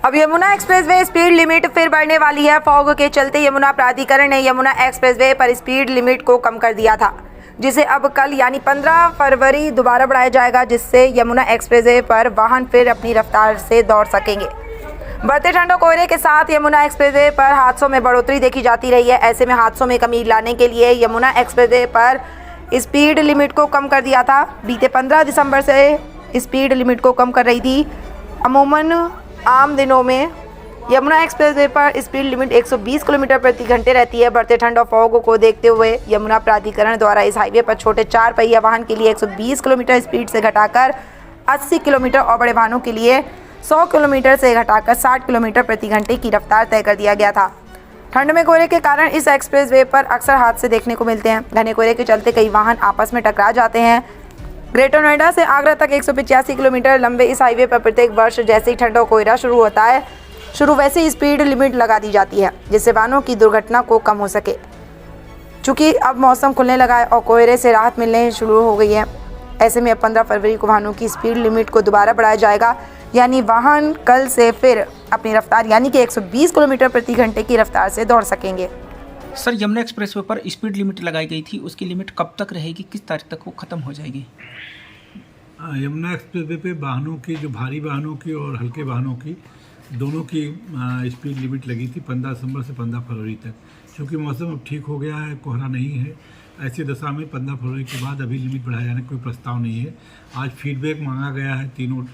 अब Yamuna expressway speed limit फिर बढ़ने वाली है। फॉग के चलते यमुना प्राधिकरण ने यमुना एक्सप्रेसवे पर स्पीड लिमिट को कम कर दिया था, जिसे अब कल यानी 15 फरवरी दोबारा बढ़ाया जाएगा, जिससे यमुना एक्सप्रेसवे पर वाहन फिर अपनी रफ्तार से दौड़ सकेंगे। बढ़ते ठंड और कोहरे के साथ यमुना एक्सप्रेसवे पर हादसों में बढ़ोतरी देखी जाती रही है। ऐसे में हादसों में कमी लाने के लिए यमुना एक्सप्रेसवे पर स्पीड लिमिट को कम कर दिया था। बीते 15 दिसंबर से स्पीड लिमिट को कम कर रही थी। अमूमन आम दिनों में यमुना एक्सप्रेसवे पर स्पीड लिमिट 120 किलोमीटर प्रति घंटे रहती है। बढ़ते ठंड और फॉग को देखते हुए यमुना प्राधिकरण द्वारा इस हाईवे पर छोटे 4 पहिया वाहन के लिए 120 किलोमीटर स्पीड से घटाकर 80 किलोमीटर और बड़े वाहनों के लिए 100 किलोमीटर से घटाकर 60 किलोमीटर प्रति घंटे की रफ्तार तय कर दिया गया था। ठंड में कोहरे के कारण इस एक्सप्रेसवे पर अक्सर हादसे देखने को मिलते हैं। घने कोहरे के चलते कई वाहन आपस में टकरा जाते हैं। ग्रेटर नोएडा से आगरा तक 185 किलोमीटर लंबे इस हाईवे पर प्रत्येक वर्ष जैसे ही ठंड और कोहरा शुरू होता है, वैसे ही स्पीड लिमिट लगा दी जाती है, जिससे वाहनों की दुर्घटना को कम हो सके। चूँकि अब मौसम खुलने लगा है और कोहरे से राहत मिलने शुरू हो गई है, ऐसे में अब 15 फरवरी को वाहनों की स्पीड लिमिट को दोबारा बढ़ाया जाएगा, यानी वाहन कल से फिर अपनी रफ्तार यानी कि 120 किलोमीटर प्रति घंटे की रफ्तार से दौड़ सकेंगे। सर, यमुना एक्सप्रेसवे पर स्पीड लिमिट लगाई गई थी, उसकी लिमिट कब तक रहेगी, किस तारीख तक वो ख़त्म हो जाएगी? यमुना एक्सप्रेसवे पे वाहनों की, जो भारी वाहनों की और हल्के वाहनों की, दोनों की स्पीड लिमिट लगी थी 15 दिसंबर से 15 फरवरी तक। क्योंकि मौसम अब ठीक हो गया है, कोहरा नहीं है, ऐसी दशा में 15 फरवरी के बाद अभी लिमिट बढ़ाए जाने का कोई प्रस्ताव नहीं है। आज फीडबैक मांगा गया है तीनों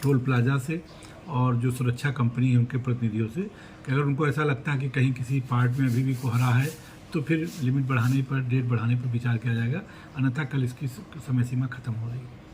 टोल प्लाजा से और जो सुरक्षा कंपनी है उनके प्रतिनिधियों से कि अगर उनको ऐसा लगता है कि कहीं किसी पार्ट में अभी भी कोहरा है तो फिर लिमिट बढ़ाने पर, डेट बढ़ाने पर विचार किया जाएगा, अन्यथा कल इसकी समय सीमा खत्म हो रही है।